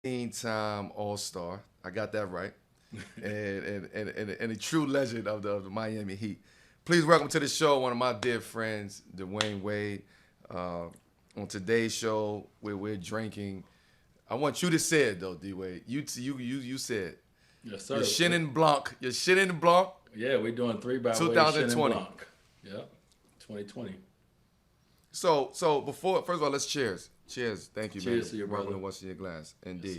time All-Star. I got that right. And a true legend of the Miami Heat. Please welcome to the show one of my dear friends, Dwyane Wade. Uh, on today's show, where we're drinking. I want you to say it though, D Wade. You said Yes, your sir. Chenin Blanc, your Chenin Blanc, Yeah, we're doing three by way Chenin 2020. Blanc. Yep, 2020. So before first of all, let's cheers. Cheers. Thank you, man. Cheers to your Welcome brother. to What's in Your Glass. Yes, Indeed.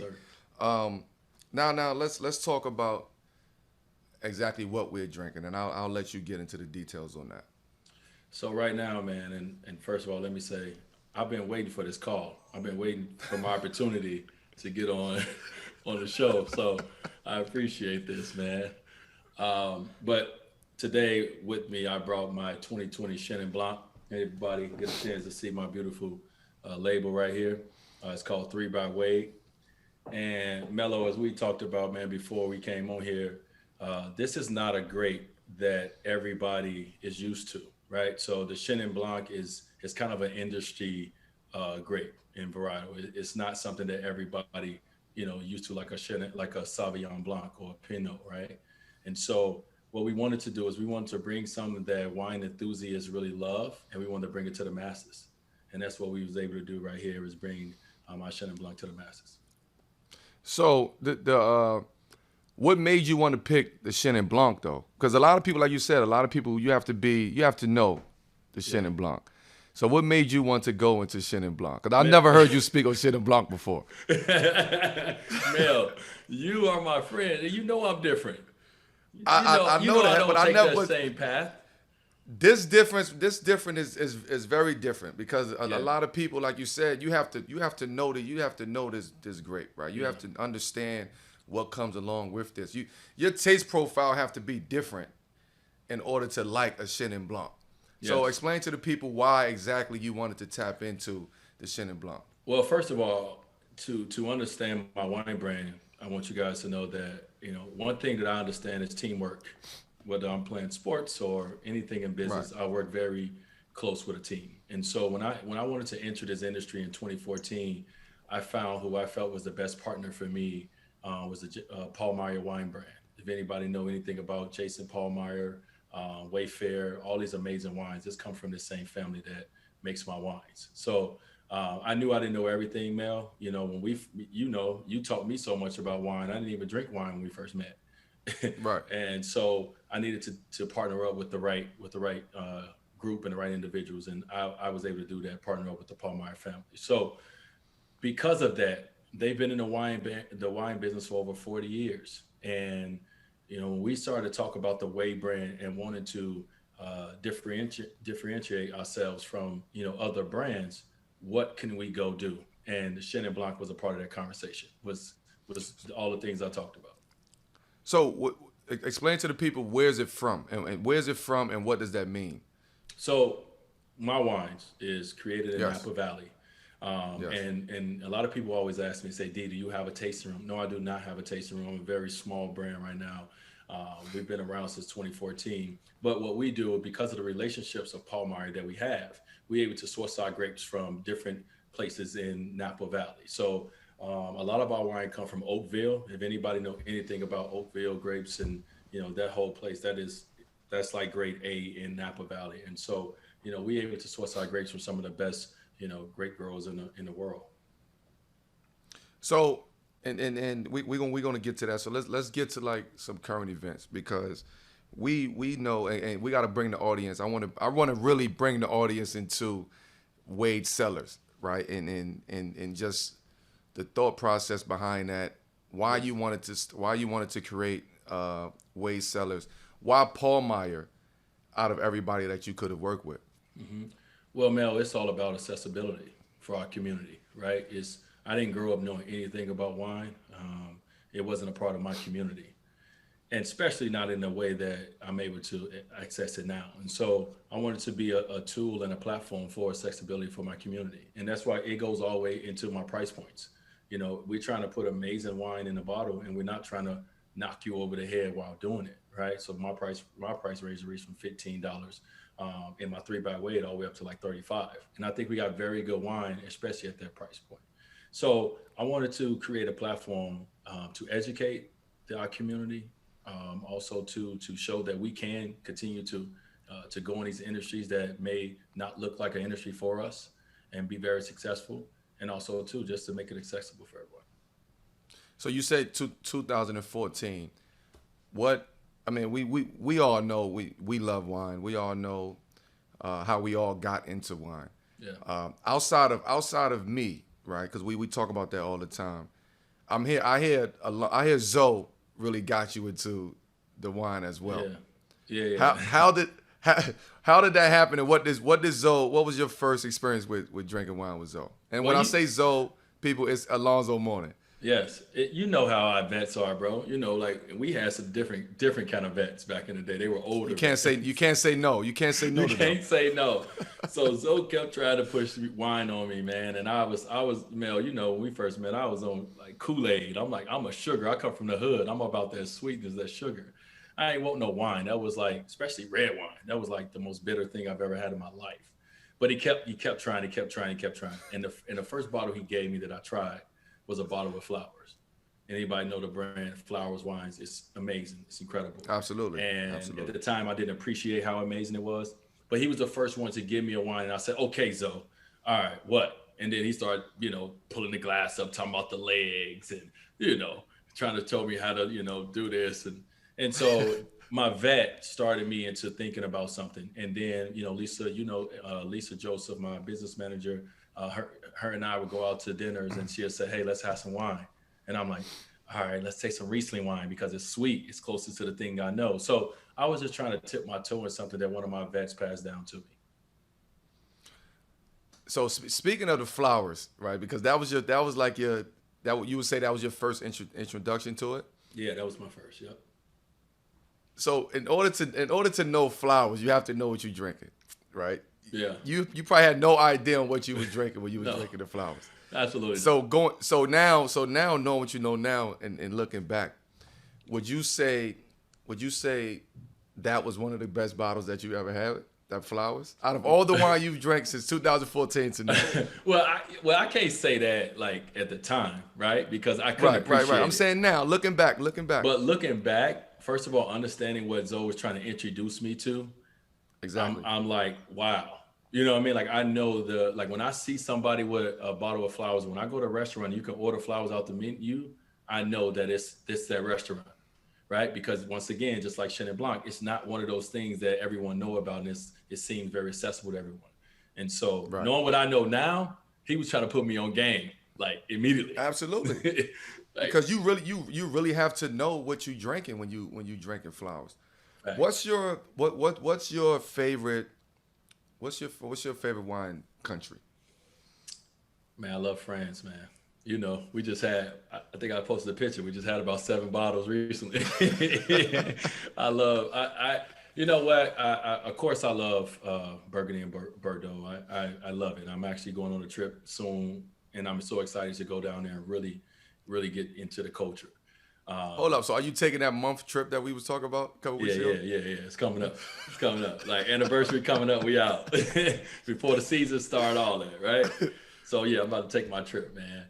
sir. Um, now let's talk about exactly what we're drinking, and I'll let you get into the details on that. So right now, man, and first of all, let me say, I've been waiting for this call. I've been waiting for my opportunity to get on on the show. So I appreciate this, man. But today with me, I brought my 2020 Chenin Blanc. Everybody get a chance to see my beautiful label right here. It's called Three by Wade. And Melo, as we talked about, man, before we came on here, this is not a grape that everybody is used to, right? So the Chenin Blanc is kind of an industry grape in varietal. It's not something that everybody used to, like a Chenin, like a Sauvignon Blanc or a Pinot, right? And so what we wanted to do is we wanted to bring something that wine enthusiasts really love, and we wanted to bring it to the masses. And that's what we was able to do right here is bring our Chenin Blanc to the masses. So the what made you want to pick the Chenin Blanc though? Because a lot of people, like you said, a lot of people you have to know the Yeah. Chenin Blanc. So what made you want to go into Chenin Blanc? Because I Man, never heard you speak on Chenin Blanc before. Mel, you are my friend, and you know I'm different. I You know know I that, but don't I take never. that But same path. this different is very different because a Yeah, lot of people, like you said, you have to know this grape, right? You yeah, have to understand what comes along with this. Your taste profile have to be different in order to like a Chenin Blanc. So yes. explain to the people why exactly you wanted to tap into the Chenin Blanc. Well, first of all, to understand my wine brand, I want you guys to know that one thing that I understand is teamwork. Whether I'm playing sports or anything in Right. business, I work very close with a team. And so when I wanted to enter this industry in 2014, I found who I felt was the best partner for me was the Paul Meyer wine brand. If anybody know anything about Jason Paul Meyer, Wayfair, all these amazing wines, this come from the same family that makes my wines. So I knew I didn't know everything, Mel. When you taught me so much about wine. I didn't even drink wine when we first met. Right. And so I needed to partner up with the right group and the right individuals, and I was able to do that, partner up with the Palmeyer family. So because of that, they've been in the wine business for over 40 years, and when we started to talk about the Way brand and wanted to differentiate ourselves from other brands, what can we go do? And the Chenin Blanc was a part of that conversation. Was all the things I talked about. So explain to the people where's it from and where's it from and what does that mean? So my wines is created in Yes. Napa Valley. Yes. And a lot of people always ask me, say, D, do you have a tasting room? No, I do not have a tasting room. I'm a very small brand right now. We've been around since 2014. But what we do, because of the relationships of Paul Meyer that we have, we're able to source our grapes from different places in Napa Valley. So a lot of our wine come from Oakville. If anybody know anything about Oakville grapes and that whole place, that's like grade A in Napa Valley. And so we're able to source our grapes from some of the best grape growers in the world. So and we're gonna get to that. So let's get to like some current events because we know and we got to bring the audience. I want to really bring the audience into Wade Sellers, right? And just the thought process behind that. Yes. Why you wanted to create Wade Sellers? Why Paul Meyer out of everybody that you could have worked with? hmm Well, Mel, it's all about accessibility for our community, right? It's I didn't grow up knowing anything about wine. It wasn't a part of my community, and especially not in the way that I'm able to access it now. And so I wanted to be a tool and a platform for accessibility for my community, and that's why it goes all the way into my price points. We're trying to put amazing wine in a bottle, and we're not trying to knock you over the head while doing it, right? So my price range reached from $15 in my three by weight all the way up to like 35, and I think we got very good wine, especially at that price point. So I wanted to create a platform to educate our community, also to show that we can continue to go in these industries that may not look like an industry for us and be very successful, and also too just to make it accessible for everyone. So you said 2014. What I mean, we all know we love wine. We all know how we all got into wine. Yeah. Outside of me, right? Because we talk about that all the time. I hear Zoe really got you into the wine as well. Yeah. How did that happen? And what was your first experience with drinking wine with Zoe? And when I say Zoe, people, it's Alonzo Mourning. Yes, you know how our vets are, bro. You know, like we had some different kind of vets back in the day. They were older. You can't say no. You can't say no. You to them. can't say no. So Zoe kept trying to push wine on me, man. And I was Mel. You know, when we first met, I was on like Kool-Aid. I'm like, I'm a sugar. I come from the hood. I'm about that sweetness, that sugar. I ain't want no wine. That was like, especially red wine. That was like the most bitter thing I've ever had in my life. But he kept trying. And the first bottle he gave me that I tried was a bottle of Flowers. Anybody know the brand Flowers Wines? It's amazing. It's incredible. Absolutely. And Absolutely. at the time, I didn't appreciate how amazing it was. But he was the first one to give me a wine. And I said, okay, Zoe, all right, what? And then he started, pulling the glass up, talking about the legs and, trying to tell me how to, do this. And so my vet started me into thinking about something. And then, Lisa, Lisa Joseph, my business manager, her and I would go out to dinners and she'd say, hey, let's have some wine. And I'm like, all right, let's take some Riesling wine because it's sweet. It's closer to the thing I know. So I was just trying to tip my toe in something that one of my vets passed down to me. So speaking of the flowers, right? Because you would say that was your first introduction to it? Yeah, that was my first. Yep. So in order to know flowers, you have to know what you're drinking, right? Yeah. You probably had no idea on what you was drinking when you was drinking the flowers. Absolutely. So now knowing what you know now and looking back, would you say that was one of the best bottles that you ever had? That Flowers? Out of all the wine you've drank since 2014 to now. Well, I can't say that like at the time, right? Because I couldn't appreciate right. it. I'm saying now, looking back. But looking back, first of all, understanding what Zoe was trying to introduce me to, exactly. I'm like, wow. You know what I mean? Like I know when I see somebody with a bottle of flowers, when I go to a restaurant, you can order flowers out the menu. I know that it's that restaurant, right? Because once again, just like Chenin Blanc, it's not one of those things that everyone know about, and it seems very accessible to everyone. And so knowing what I know now, he was trying to put me on game, like immediately. Absolutely. Because you really have to know what you're drinking when you drinking flowers. Right. What's your favorite? What's your favorite wine country? Man, I love France, man. We just had, I think I posted a picture. We just had about 7 bottles recently. You know what? Of course I love Burgundy and Bordeaux. I love it. I'm actually going on a trip soon, and I'm so excited to go down there and really, really get into the culture. Hold up. So are you taking that month trip that we was talking about a couple weeks ago? Yeah. It's coming up. Like anniversary coming up, we out. Before the season start, all that, right? So yeah, I'm about to take my trip, man.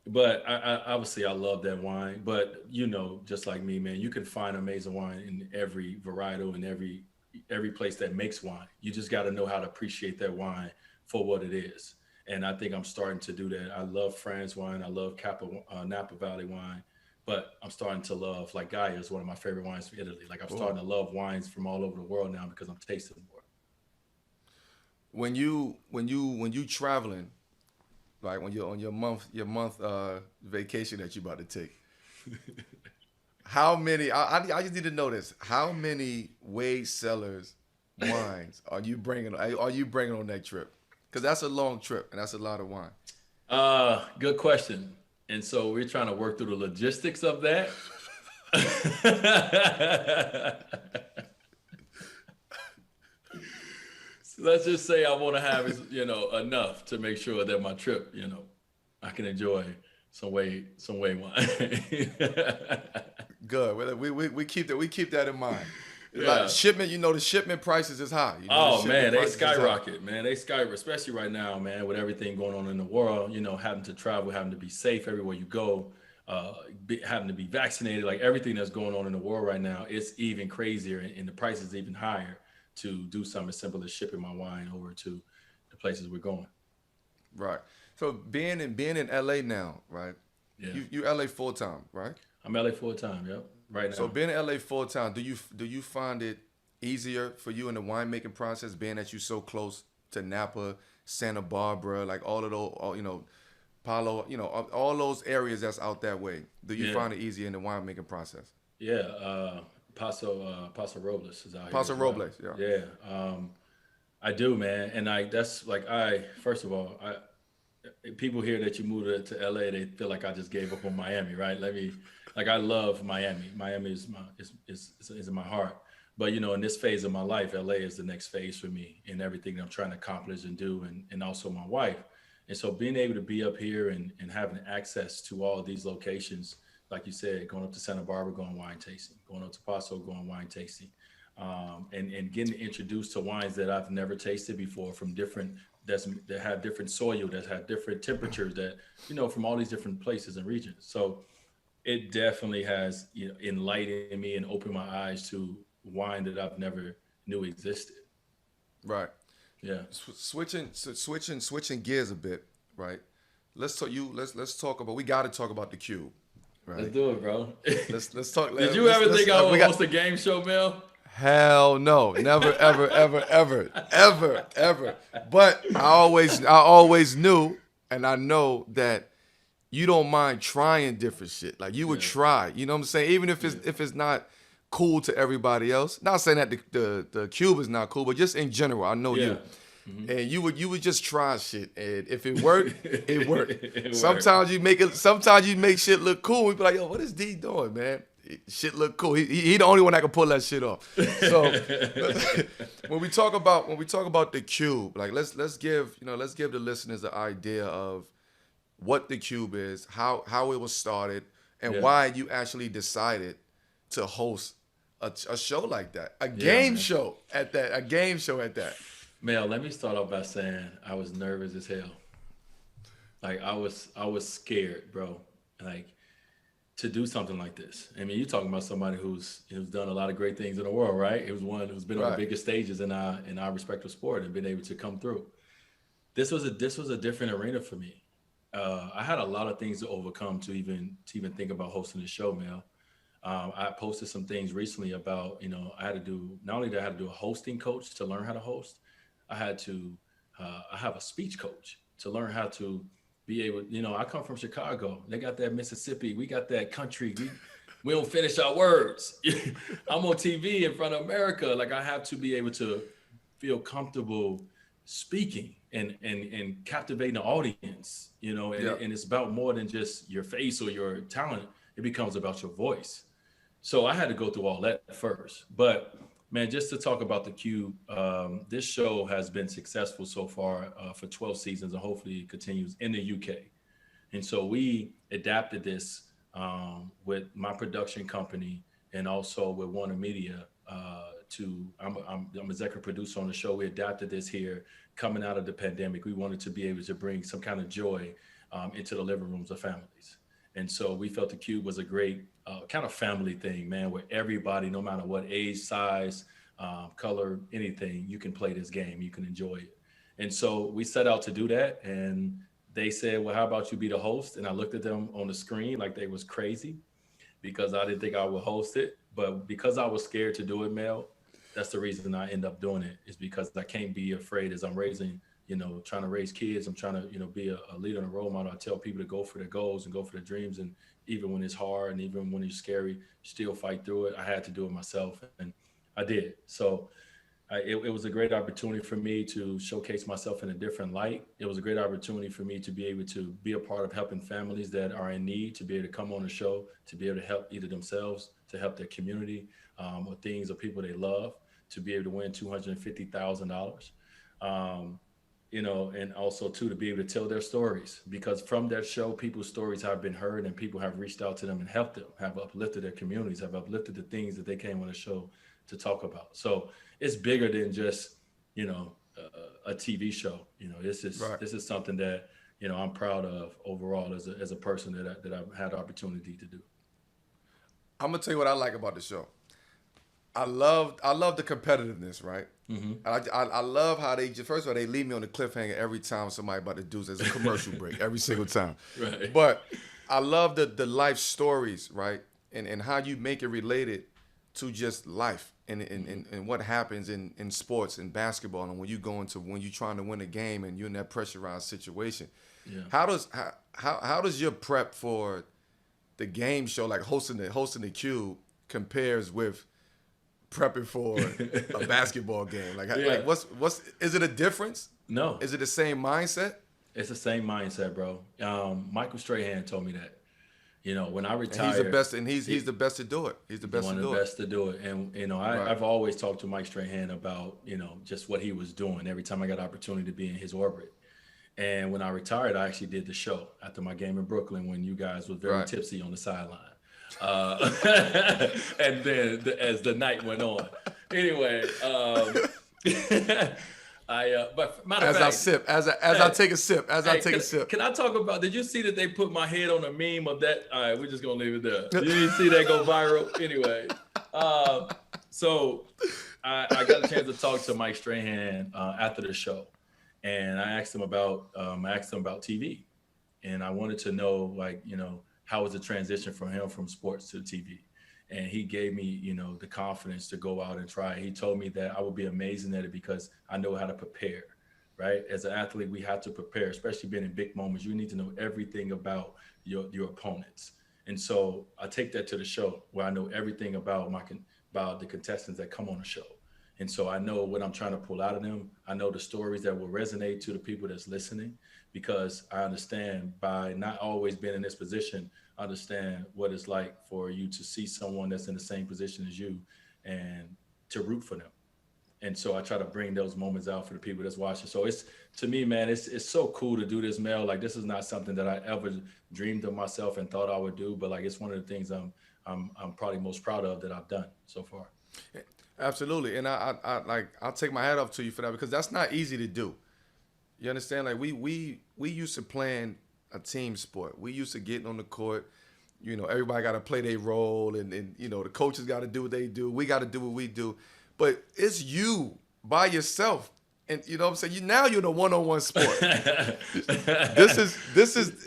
But I obviously I love that wine. But just like me, man, you can find amazing wine in every varietal and every place that makes wine. You just got to know how to appreciate that wine for what it is. And I think I'm starting to do that. I love France wine. I love Napa Valley wine. But I'm starting to love, like Gaia is one of my favorite wines from Italy. Like I'm starting to love wines from all over the world now because I'm tasting more. When you traveling, like when you're on your month vacation that you're about to take, how many? I just need to know this. How many Wade Cellars wines are you bringing on that trip? Because that's a long trip and that's a lot of wine. Good question. And so we're trying to work through the logistics of that. So let's just say I want to have enough to make sure that my trip, I can enjoy some way wine. Good. We keep that in mind. Like shipment, the shipment prices is high. Oh the man, they prices is high. skyrocket, man. They skyrocket, especially right now, man, with everything going on in the world. Having to travel, having to be safe everywhere you go, having to be vaccinated, like everything that's going on in the world right now, it's even crazier, and the price is even higher to do something as simple as shipping my wine over to the places we're going. Right. So being in LA now, right? Yeah, You LA full time, right? I'm LA full time. Yep, right So now. being in LA full time, do you find it easier for you in the winemaking process, being that you're so close to Napa, Santa Barbara, like all of those, Palo, all those areas that's out that way? Do you Yeah, find it easier in the winemaking process? yeah. Paso Robles is out here Paso as well. Robles, yeah. Yeah, I do, man. And that's like first of all, people hear that you moved to LA, they feel like I just gave up on Miami, right? I love Miami. Miami is in my heart. But in this phase of my life, LA is the next phase for me in everything that I'm trying to accomplish and do, and also my wife. And so being able to be up here and having access to all of these locations, like you said, going up to Santa Barbara, going wine tasting, going up to Paso, going wine tasting, and getting introduced to wines that I've never tasted before from that have different soil, that have different temperatures, that from all these different places and regions. So it definitely has enlightened me and opened my eyes to wine that I've never knew existed. Right. Yeah, Switching gears a bit, right? Let's talk about. We got to talk about the cube, let's right? do it, bro. Let's talk. Did you ever think I we would got host a game show, Mel? Hell no, never, ever, ever, ever, ever, ever. But I always knew, and I know that you don't mind trying different shit. Like you would Yeah, try, you know what I'm saying? Even if it's yeah, if it's not cool to everybody else. Not saying that the cube is not cool, but just in general, I know yeah. you. And you would just try shit, and if it worked, it worked. It worked. Sometimes you make shit look cool. We be like, yo, what is D doing, man? Shit look cool. He the only one that can pull that shit off. So when we talk about the cube, like let's give the listeners an idea of what the cube is, how it was started, and Yeah, why you actually decided to host a show like that, a yeah, game man. show at that, a game show at that. Mel, let me start off by saying I was nervous as hell. Like I was scared, bro. Like to do something like this. I mean, you're talking about somebody who's done a lot of great things in the world, right? It was one who's been on the Right. biggest stages in our respective sport and been able to come through. This was a different arena for me. I had a lot of things to overcome to even think about hosting the show, Mel. I posted some things recently about I had to do, not only did I have to do a hosting coach to learn how to host, I had to I have a speech coach to learn how to be able. I come from Chicago. They got that Mississippi. We got that country. We don't finish our words. I'm on TV in front of America. Like I have to be able to feel comfortable speaking and captivating the audience. And, Yeah. and it's about more than just your face or your talent. It becomes about your voice. So I had to go through all that first. But man, just to talk about the Cube, this show has been successful so far for 12 seasons, and hopefully it continues in the UK. And so we adapted this with my production company and also with Warner Media. I'm executive producer on the show. We adapted this here coming out of the pandemic. We wanted to be able to bring some kind of joy into the living rooms of families. And so we felt the Cube was a great kind of family thing, man, where everybody, no matter what age, size, color, anything, you can play this game, you can enjoy it. And so we set out to do that. And they said, well, how about you be the host? And I looked at them on the screen like they was crazy because I didn't think I would host it. But because I was scared to do it, Mel, that's the reason I end up doing it, is because I can't be afraid as I'm raising, trying to raise kids. I'm trying to, be a leader and a role model. I tell people to go for their goals and go for their dreams. And even when it's hard and even when it's scary, still fight through it. I had to do it myself, and I did. So it was a great opportunity for me to showcase myself in a different light. It was a great opportunity for me to be able to be a part of helping families that are in need, to be able to come on the show, to be able to help either themselves, to help their community, or things or people they love, to be able to win $250,000. and also too to be able to tell their stories, because from that show, people's stories have been heard and people have reached out to them and helped them, have uplifted their communities, have uplifted the things that they came on the show to talk about. So it's bigger than just a TV show. Right. This is something that I'm proud of overall as a person that I've had the opportunity to do. I'm gonna tell you what I like about the show. I love the competitiveness, right? I love how they first of all they leave me on the cliffhanger every time somebody about to do this. There's a commercial break every single time. Right. But I love the life stories, right? And how you make it related to just life and what happens in sports and basketball, and when you're trying to win a game and you're in that pressurized situation. Yeah. How does your prep for the game show, like hosting the Cube, compares with prepping for a basketball game? Yeah. What's is it a difference? No, Is it the same mindset? it's the same mindset, bro. Michael Strahan told me that. When I And retired, he's the best, and he's the best to do it. He's the best one to of the do it. best to do it. And Right. I've always talked to Mike Strahan about just what he was doing every time I got an opportunity to be in his orbit. And when I retired, I actually did the show after my game in Brooklyn when you guys were very Right. tipsy on the sideline. And then as the night went on, anyway, but matter of As I fact, sip, as I take a sip, Can I talk about? Did you see that they put my head on a meme of that? All right, we're just gonna leave it there. You didn't see that go viral, anyway. So I got a chance to talk to Mike Strahan after the show, and I asked him about TV, and I wanted to know how was the transition for him from sports to TV. And he gave me, the confidence to go out and try. He told me that I would be amazing at it because I know how to prepare, right? As an athlete, we have to prepare, especially being in big moments. You need to know everything about your opponents. And so I take that to the show where I know everything about the contestants that come on the show. And so I know what I'm trying to pull out of them. I know the stories that will resonate to the people that's listening, because I understand, by not always being in this position, understand what it's like for you to see someone that's in the same position as you and to root for them. And so I try to bring those moments out for the people that's watching. So it's, to me, man, it's so cool to do this, Mel. Like, this is not something that I ever dreamed of myself and thought I would do, but it's one of the things I'm probably most proud of that I've done so far. Absolutely, and I'll take my hat off to you for that, because that's not easy to do. You understand? Like we used to playing a team sport. We used to getting on the court. Everybody got to play their role, and the coaches got to do what they do. We got to do what we do. But it's you by yourself, and you know what I'm saying. Now you're in a one-on-one sport.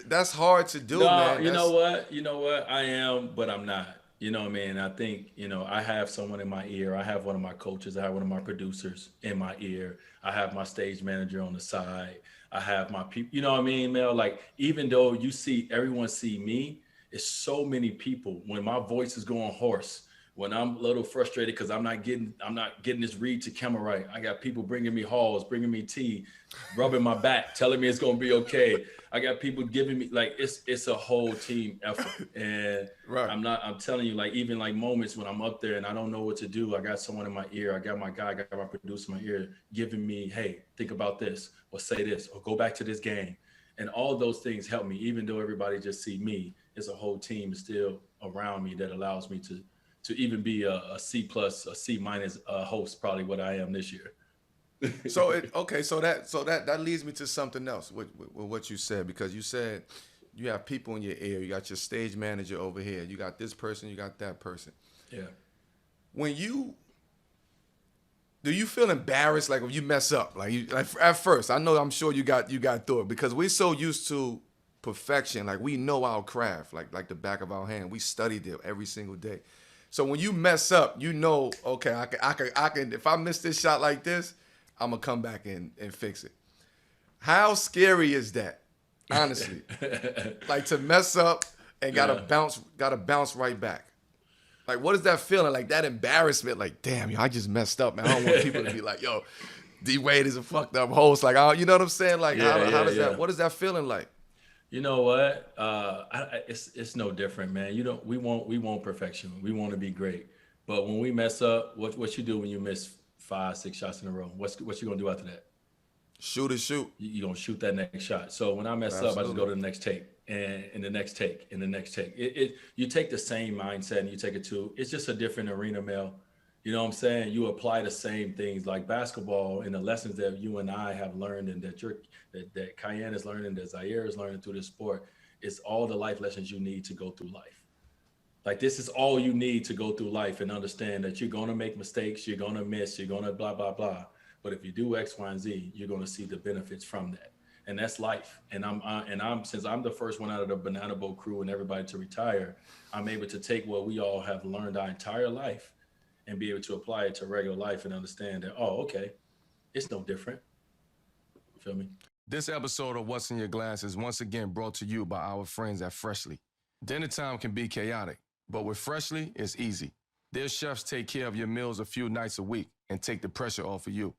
That's hard to do, No, man. you know what? I am, but I'm not. You know what I mean? I think, I have someone in my ear. I have one of my coaches. I have one of my producers in my ear. I have my stage manager on the side. I have my people. You know what I mean, Mel? Like, even though everyone see me, it's so many people. When my voice is going hoarse, when I'm a little frustrated because I'm not getting this read to camera right. I got people bringing me halls, bringing me tea, rubbing my back, telling me it's gonna be okay. I got people giving me, it's a whole team effort. And Right. I'm telling you, even moments when I'm up there and I don't know what to do, I got someone in my ear, I got my producer in my ear giving me, hey, think about this, or say this, or go back to this game. And all those things help me, even though everybody just see me. It's a whole team still around me that allows me to even be a C+, a C- host, probably what I am this year. So that leads me to something else with what you said, because you said you have people in your ear. You got your stage manager over here. You got this person. You got that person. Yeah. Do you feel embarrassed, like when you mess up? Like at first, I'm sure you got through it, because we're so used to perfection. Like, we know our craft like the back of our hand. We studied it every single day. So when you mess up, okay, I can if I miss this shot like this, I'm gonna come back and fix it. How scary is that, honestly? Like, to mess up and gotta bounce right back. Like, what is that feeling? Like, that embarrassment, like, damn, I just messed up, man. I don't want people to be like, yo, D Wade is a fucked up host. Like, you know what I'm saying? Like, how does that? What is that feeling like? You know what? It's no different, man. We want perfection. We want to be great. But when we mess up, what you do when you miss 5, 6 shots in a row? What you gonna do after that? Shoot or shoot. You're gonna shoot that next shot. So when I mess up, I just go to the next take and the next take and the next take. You take the same mindset and you take it to, it's just a different arena, Mel. You know what I'm saying? You apply the same things like basketball and the lessons that you and I have learned and that Cayenne is learning, that Zaire is learning through this sport. It's all the life lessons you need to go through life. Like this is all you need to go through life and understand that you're gonna make mistakes, you're gonna miss, you're gonna blah, blah, blah. But if you do X, Y, and Z, you're going to see the benefits from that, and that's life. And I'm since I'm the first one out of the Banana Boat crew and everybody to retire, I'm able to take what we all have learned our entire life and be able to apply it to regular life and understand that, oh, okay, it's no different. You feel me? This episode of What's in Your Glass is once again brought to you by our friends at Freshly. Dinner time can be chaotic, but with Freshly, it's easy. Their chefs take care of your meals a few nights a week and take the pressure off of you.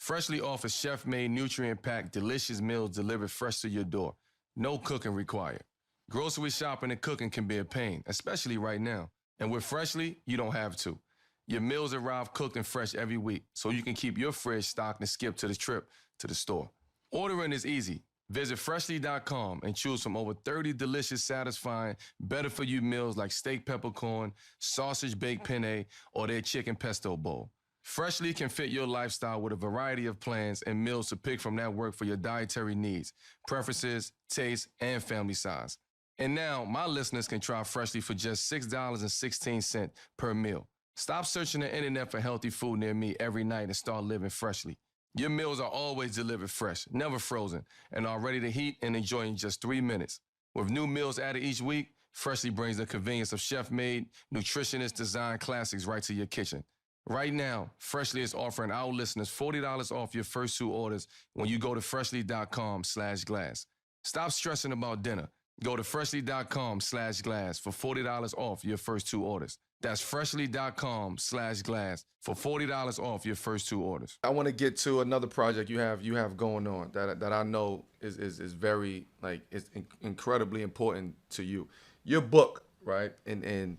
Freshly offers chef-made, nutrient-packed, delicious meals delivered fresh to your door. No cooking required. Grocery shopping and cooking can be a pain, especially right now. And with Freshly, you don't have to. Your meals arrive cooked and fresh every week, so you can keep your fridge stocked and skip to the trip to the store. Ordering is easy. Visit freshly.com and choose from over 30 delicious, satisfying, better-for-you meals like steak peppercorn, sausage baked penne, or their chicken pesto bowl. Freshly can fit your lifestyle with a variety of plans and meals to pick from that work for your dietary needs, preferences, tastes, and family size. And now, my listeners can try Freshly for just $6.16 per meal. Stop searching the internet for healthy food near me every night and start living freshly. Your meals are always delivered fresh, never frozen, and are ready to heat and enjoy in just 3 minutes. With new meals added each week, Freshly brings the convenience of chef-made, nutritionist-designed classics right to your kitchen. Right now, Freshly is offering our listeners $40 off your first 2 orders when you go to freshly.com/glass. Stop stressing about dinner. Go to freshly.com/glass for $40 off your first 2 orders. That's freshly.com/glass for $40 off your first 2 orders. I want to get to another project you have going on that I know is very, like, it's incredibly important to you. Your book, right? And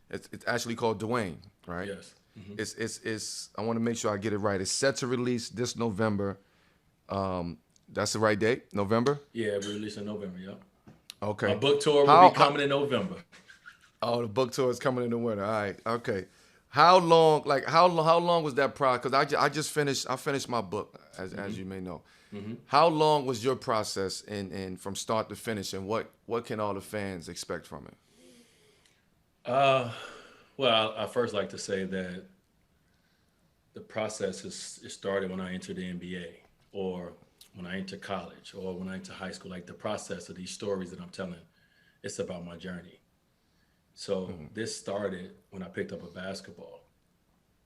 it's actually called Dwyane, right? Yes. Mm-hmm. It's I want to make sure I get it right. It's set to release this November. That's the right date? November? Yeah, we release in November, yeah. Okay. My book tour will be coming in November. Oh, the book tour is coming in the winter. All right. Okay. How long was that process? Because I finished my book, as you may know. Mm-hmm. How long was your process in from start to finish, and what can all the fans expect from it? Well, I first like to say that the process is started when I entered the NBA, or when I entered college, or when I entered high school. Like the process of these stories that I'm telling, it's about my journey. So This started when I picked up a basketball,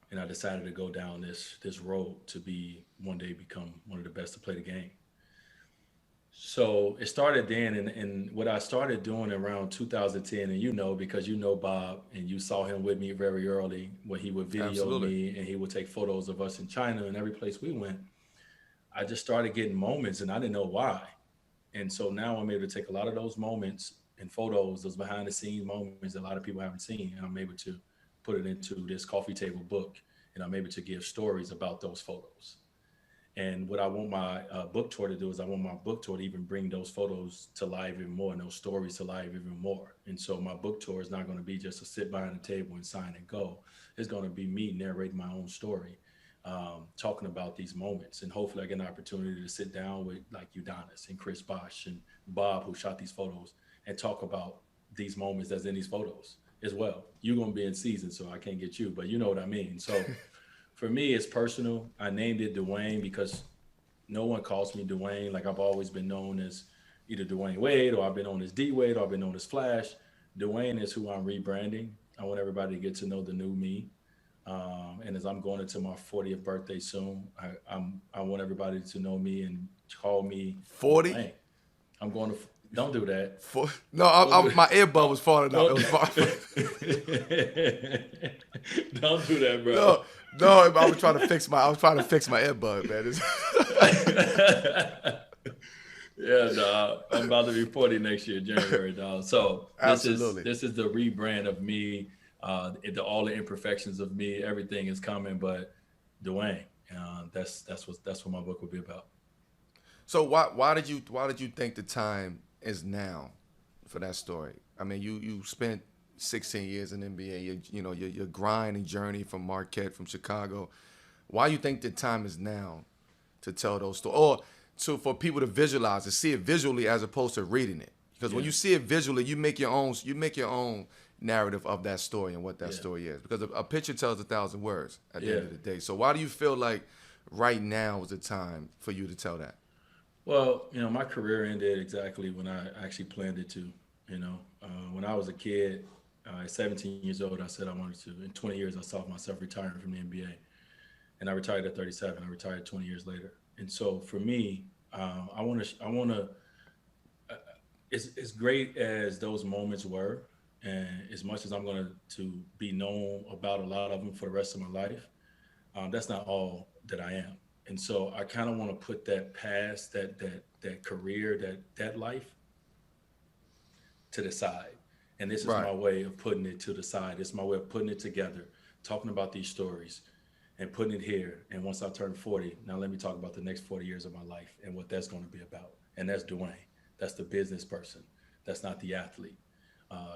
and I decided to go down this road to one day become one of the best to play the game. So it started then, and what I started doing around 2010, and because Bob, and you saw him with me very early, when he would video Absolutely. me and he would take photos of us in China and every place we went. I just started getting moments, and I didn't know why. And so now I'm able to take a lot of those moments and photos, those behind the scenes moments that a lot of people haven't seen, and I'm able to put it into this coffee table book, and I'm able to give stories about those photos. And what I want my book tour to do is I want my book tour to even bring those photos to life even more, and those stories to life even more. And so my book tour is not going to be just to sit behind the table and sign and go. It's going to be me narrating my own story, talking about these moments. And hopefully I get an opportunity to sit down with like Udonis and Chris Bosh and Bob, who shot these photos, and talk about these moments that's in these photos as well. You're going to be in season, so I can't get you, but you know what I mean. So for me, it's personal. I named it Dwyane because no one calls me Dwyane. Like I've always been known as either Dwyane Wade, or I've been known as D Wade, or I've been known as Flash. Dwyane is who I'm rebranding. I want everybody to get to know the new me. And as I'm going into my 40th birthday soon, I want everybody to know me and call me 40. Dwyane. I'm going to. Don't do that. My earbud was falling out. It was Don't do that, bro. No, I was trying to fix my earbud, man. Yeah, dog. I'm about to be 40 next year, January, dog. So this is the rebrand of me. All the imperfections of me, everything is coming, but Dwyane. That's what my book will be about. So why did you think the time is now for that story? I mean, you spent 16 years in NBA. Your grind and journey from Marquette, from Chicago. Why you think the time is now to tell those stories, or for people to visualize and see it visually as opposed to reading it? Because when you see it visually, you make your own narrative of that story and what that story is. Because a picture tells 1,000 words at the end of the day. So why do you feel like right now is the time for you to tell that? Well, my career ended exactly when I actually planned it to. When I was a kid, at 17 years old, I said I wanted to. In 20 years, I saw myself retiring from the NBA, and I retired at 37. I retired 20 years later. And so for me, I want to. As great as those moments were, and as much as I'm going to be known about a lot of them for the rest of my life, that's not all that I am. And so I kind of want to put that past, that career, that life to the side. And this is my way of putting it to the side. It's my way of putting it together, talking about these stories and putting it here. And once I turn 40, now let me talk about the next 40 years of my life and what that's going to be about. And that's Dwyane. That's the business person. That's not the athlete.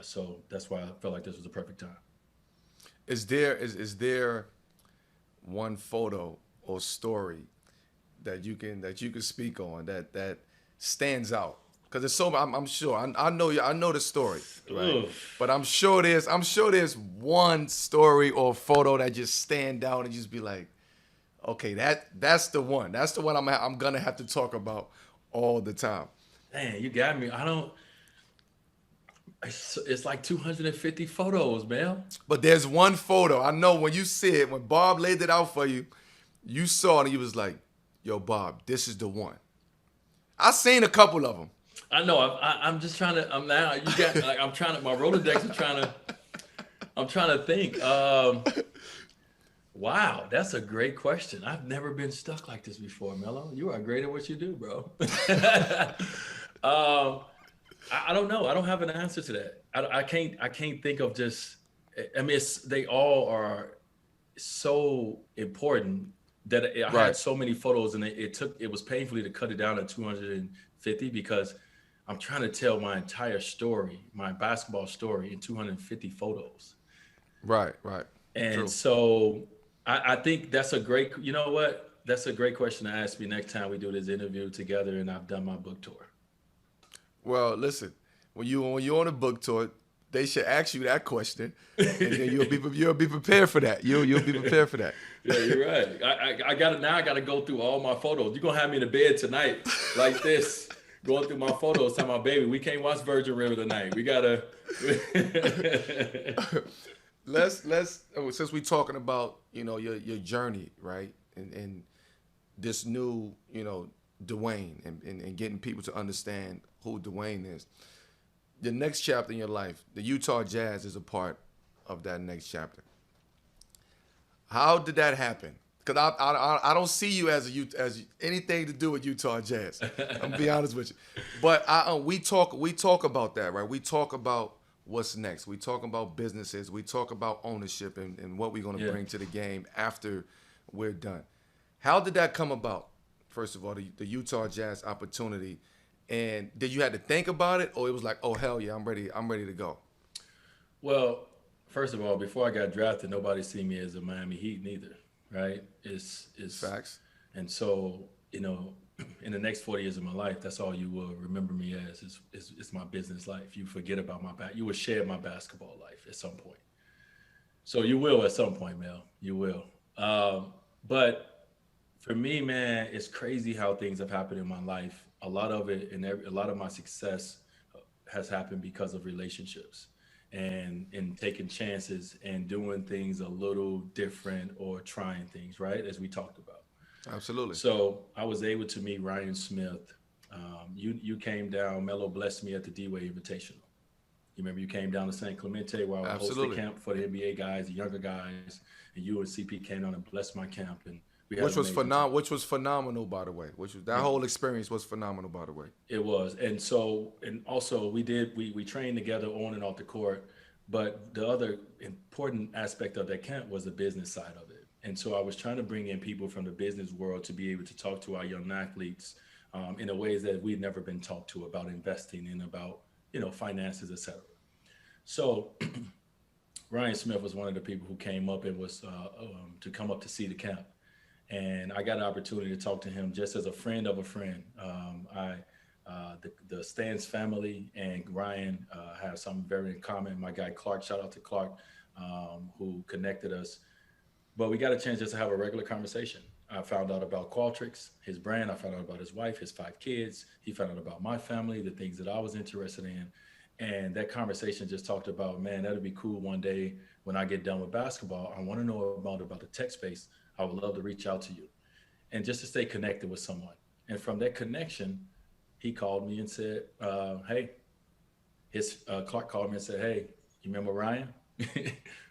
So that's why I felt like this was the perfect time. Is there one photo or story that you can speak on that stands out? Because it's so I'm sure I know the story, right? Oof. But I'm sure there's one story or photo that just stand out and just be like, okay, that's the one. That's the one I'm gonna have to talk about all the time. Man, you got me. It's like 250 photos, man. But there's one photo. I know when you see it, when Bob laid it out for you, you saw it and you was like, yo, Bob, this is the one. I seen a couple of them. I know. I'm just trying to. I'm now. You got. Like, I'm trying to. My Rolodex is trying to. I'm trying to think. Wow, that's a great question. I've never been stuck like this before, Melo. You are great at what you do, bro. I don't know. I don't have an answer to that. I can't think of just. I mean, they all are so important that I had so many photos, and it was painfully to cut it down to 250 because I'm trying to tell my entire story, my basketball story, in 250 photos. Right. And True. so I think that's a great. You know what? That's a great question to ask me next time we do this interview together, and I've done my book tour. Well, listen, when you're on a book tour, they should ask you that question, and then you'll be prepared for that. You'll be prepared for that. Yeah, you're right. I gotta go through all my photos. You're gonna have me in the bed tonight like this, going through my photos, telling my baby, we can't watch Virgin River tonight. We gotta. let's since we're talking about your journey, right, and this new Dwyane and getting people to understand who Dwyane is. The next chapter in your life, the Utah Jazz is a part of that next chapter. How did that happen? Because I don't see you as anything to do with Utah Jazz. I'm gonna be honest with you. But we talk about that, right? We talk about what's next. We talk about businesses. We talk about ownership and what we're gonna bring to the game after we're done. How did that come about? First of all, the Utah Jazz opportunity. And did you have to think about it, or it was like, oh hell yeah, I'm ready to go? Well, first of all, before I got drafted, nobody see me as a Miami Heat neither, right? It's Facts. And so, in the next 40 years of my life, that's all you will remember me as is my business life. You forget about you will share my basketball life at some point. So you will at some point, Mel. You will. But for me, man, it's crazy how things have happened in my life. A lot of it and a lot of my success has happened because of relationships and taking chances and doing things a little different or trying things, right? As we talked about. Absolutely. So I was able to meet Ryan Smith. You came down, Melo blessed me at the D-Wade Invitational. You remember you came down to San Clemente where I hosted camp for the NBA guys, the younger guys, and you and CP came down and blessed my camp. And which was phenomenal, by the way. Whole experience was phenomenal, by the way. It was, and also we trained together on and off the court. But the other important aspect of that camp was the business side of it. And so I was trying to bring in people from the business world to be able to talk to our young athletes in a ways that we'd never been taught to about investing and about, finances, etc. So Ryan Smith was one of the people who came up and was to come up to see the camp. And I got an opportunity to talk to him just as a friend of a friend. The Stans family and Ryan have something very in common. My guy Clark, shout out to Clark, who connected us. But we got a chance just to have a regular conversation. I found out about Qualtrics, his brand. I found out about his wife, his 5 kids. He found out about my family, the things that I was interested in. And that conversation just talked about, man, that'd be cool one day when I get done with basketball. I want to know about the tech space. I would love to reach out to you. And just to stay connected with someone. And from that connection, he called me and said, hey, Clark called me and said, hey, you remember Ryan?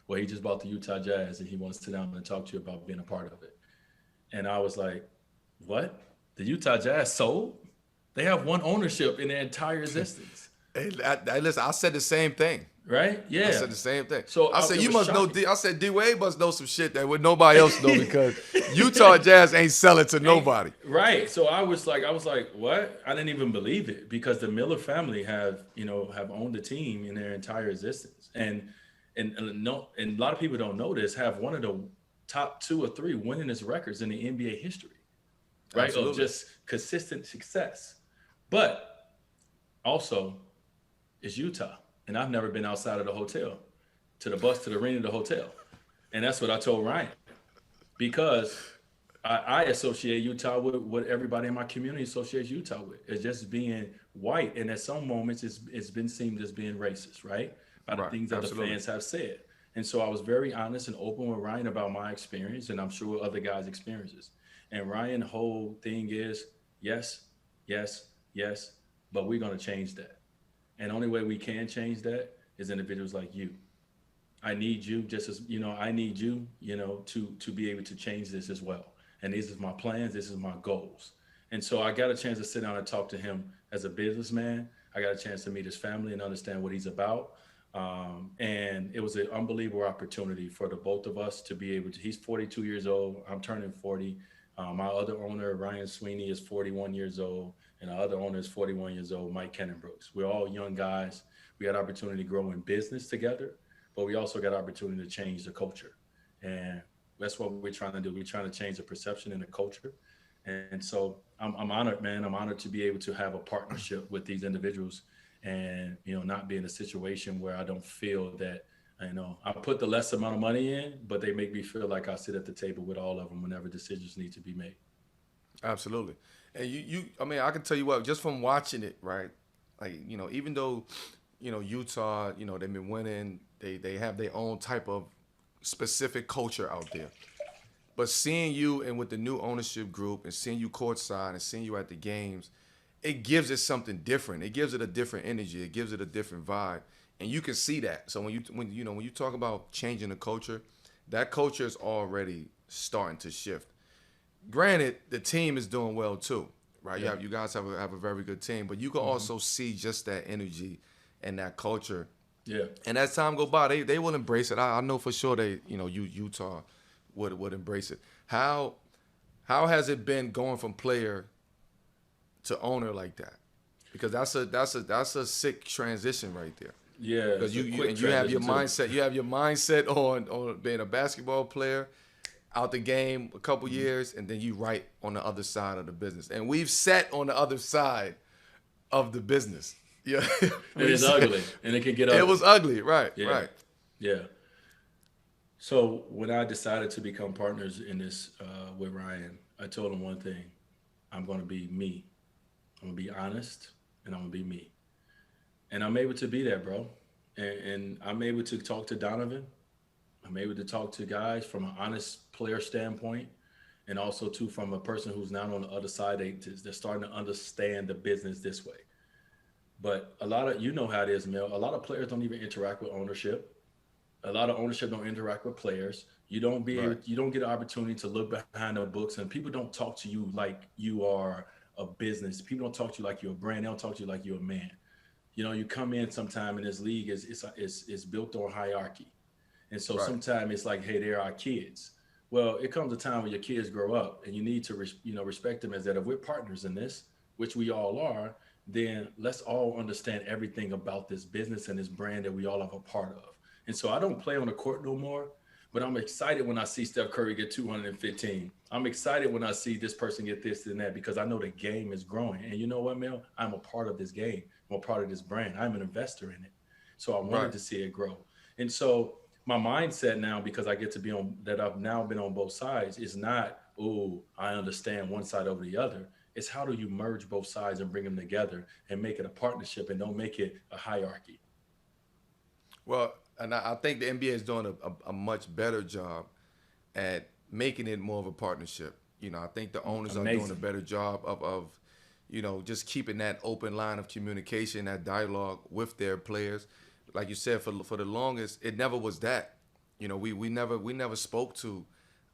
Well, he just bought the Utah Jazz and he wants to sit down and talk to you about being a part of it. And I was like, what? The Utah Jazz sold? They have one ownership in their entire existence. Hey, listen, I said the same thing. Right? Yeah. I said the same thing. So I said, you must shocking. know, I said, D-Wade must know some shit that would nobody else know because Utah Jazz ain't selling to nobody. Right. So I was like, what? I didn't even believe it because the Miller family have owned the team in their entire existence. And a lot of people don't know this, have one of the top 2 or 3 winningest records in the NBA history, right? Absolutely. Of just consistent success. But also, it's Utah, and I've never been outside of the hotel, to the bus, to the arena, to the hotel. And that's what I told Ryan, because I associate Utah with what everybody in my community associates Utah with. It's just being white, and at some moments it's been seen as being racist, right? By the things that Absolutely. The fans have said. And so I was very honest and open with Ryan about my experience, and I'm sure other guys' experiences. And Ryan's whole thing is, yes, yes, yes, but we're going to change that. And the only way we can change that is individuals like you. I need you just as, I need you, to be able to change this as well. And these are my plans. This is my goals. And so I got a chance to sit down and talk to him as a businessman. I got a chance to meet his family and understand what he's about. And it was an unbelievable opportunity for the both of us to be able to, he's 42 years old. I'm turning 40. My other owner, Ryan Sweeney, is 41 years old. And our other owner is 41 years old, Mike Kennenbrooks. We're all young guys. We had opportunity to grow in business together, but we also got opportunity to change the culture. And that's what we're trying to do. We're trying to change the perception and the culture. And so I'm honored, man. I'm honored to be able to have a partnership with these individuals and, not be in a situation where I don't feel that, I put the less amount of money in, but they make me feel like I sit at the table with all of them whenever decisions need to be made. Absolutely. And I can tell you what, just from watching it, right? Like, even though, Utah, they've been winning, they have their own type of specific culture out there. But seeing you and with the new ownership group and seeing you courtside and seeing you at the games, it gives it something different. It gives it a different energy. It gives it a different vibe. And you can see that. So when you talk about changing the culture, that culture is already starting to shift. Granted, the team is doing well too, right? Yeah. You guys have a very good team, but you can also see just that energy and that culture. Yeah. And as time go by, they will embrace it. I know for sure Utah would embrace it. How has it been going from player to owner like that? Because that's a sick transition right there. Yeah. Because you have your mindset. You have your mindset on being a basketball player, out the game a couple years, and then you right on the other side of the business. And we've sat on the other side of the business. Yeah. It is ugly, and it can get ugly. It was ugly, right? Yeah. Right. Yeah. So when I decided to become partners in this with Ryan, I told him one thing: I'm going to be me. I'm going to be honest, and I'm going to be me. And I'm able to be that, bro. And I'm able to talk to Donovan. I'm able to talk to guys from an honest player standpoint, and also too from a person who's not on the other side. They're starting to understand the business this way. But a lot of, how it is, Mel, a lot of players don't even interact with ownership. A lot of ownership don't interact with players. You don't get an opportunity to look behind the books, and people don't talk to you like you are a business. People don't talk to you like you're a brand. They don't talk to you like you're a man. You come in sometime in this league is built on hierarchy. And so sometimes it's like, hey, they're our kids. Well, it comes a time when your kids grow up and you need to respect them as that if we're partners in this, which we all are, then let's all understand everything about this business and this brand that we all have a part of. And so I don't play on the court no more, but I'm excited when I see Steph Curry get 215. I'm excited when I see this person get this and that, because I know the game is growing. And you know what, Mel? I'm a part of this game. I'm a part of this brand. I'm an investor in it. So I wanted to see it grow. And so my mindset now, because I get to be on that, I've now been on both sides, is not, oh, I understand one side over the other. It's how do you merge both sides and bring them together and make it a partnership and don't make it a hierarchy. Well, and I think the NBA is doing a much better job at making it more of a partnership. You know, I think the owners are doing a better job of just keeping that open line of communication, that dialogue with their players. Like you said, for the longest, it never was that. You know, we never spoke to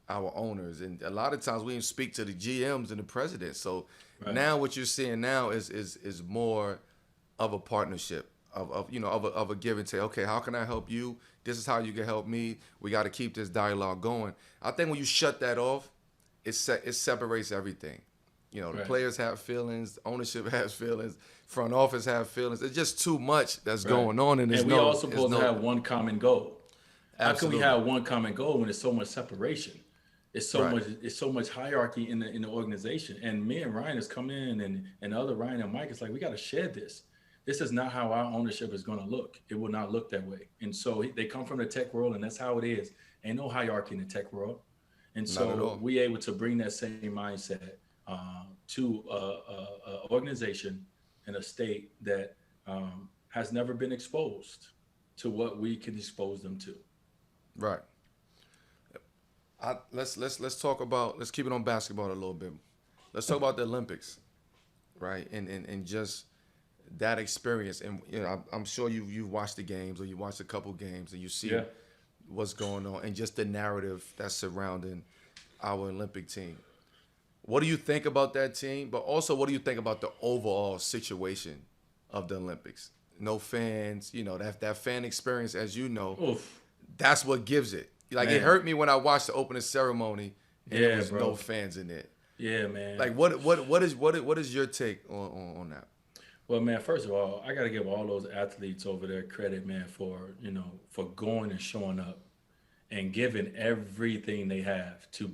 our owners, and a lot of times we didn't speak to the GMs and the presidents. So now what you're seeing now is more of a partnership of a give and take. Okay, how can I help you? This is how you can help me. We got to keep this dialogue going. I think when you shut that off, it separates everything. You know, the players have feelings, ownership has feelings, front office have feelings. It's just too much that's going on, and we all supposed to have one common goal. How can we have one common goal when there's so much separation? It's so much hierarchy in the organization. And me and Ryan has come in, and the other Ryan and Mike, it's like, we got to shed this. This is not how our ownership is going to look. It will not look that way. And so they come from the tech world, and that's how it is. Ain't no hierarchy in the tech world. And so we able to bring that same mindset to a organization in a state that has never been exposed to what we can expose them to. Right. Let's talk about, let's keep it on basketball a little bit. Let's talk about the Olympics, right? And just that experience. And I'm sure you've watched the games, or you watched a couple games, and you see what's going on, and just the narrative that's surrounding our Olympic team. What do you think about that team? But also, what do you think about the overall situation of the Olympics? No fans, that fan experience, as you know, that's what gives it. Like, it hurt me when I watched the opening ceremony and there was no fans in it. Yeah, man. Like, what is your take on that? Well, man, first of all, I got to give all those athletes over there credit, man, for going and showing up and giving everything they have to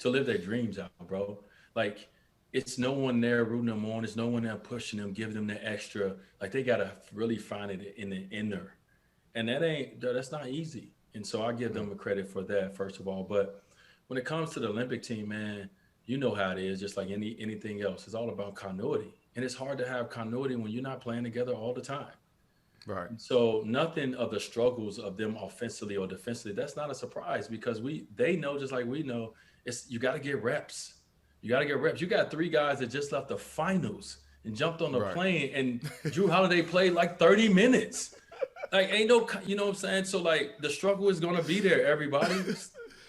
live their dreams out, bro. Like, it's no one there rooting them on. It's no one there pushing them, giving them the extra. Like, they got to really find it in the inner. And that's not easy. And so I give them a credit for that, first of all. But when it comes to the Olympic team, man, you know how it is, just like anything else. It's all about continuity. And it's hard to have continuity when you're not playing together all the time. Right. So nothing of the struggles of them offensively or defensively, that's not a surprise, because they know, just like we know, you got to get reps. You got to get reps. You got 3 guys that just left the finals and jumped on the plane, and Drew Holiday played like 30 minutes. Like, ain't no, you know what I'm saying? So, like, the struggle is going to be there, everybody.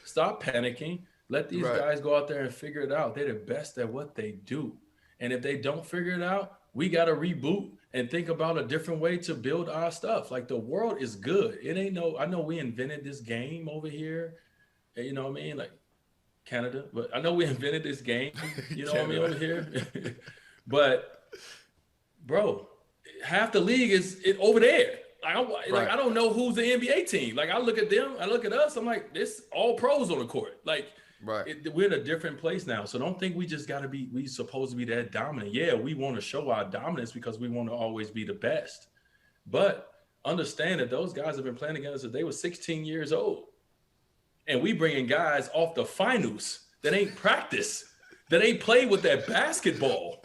Stop panicking. Let these guys go out there and figure it out. They're the best at what they do. And if they don't figure it out, we got to reboot and think about a different way to build our stuff. Like, the world is good. I know we invented this game over here. You know what I mean? Like, Canada. But I know we invented this game, you know what I mean, over here. But, bro, half the league is over there. I don't know who's the NBA team. Like, I look at them, I look at us, I'm like, this all pros on the court. Like, we're in a different place now. So don't think we just got to we supposed to be that dominant. Yeah, we want to show our dominance because we want to always be the best. But understand that those guys have been playing against us since they were 16 years old. And we bringing guys off the finals that ain't practiced, that ain't played with that basketball,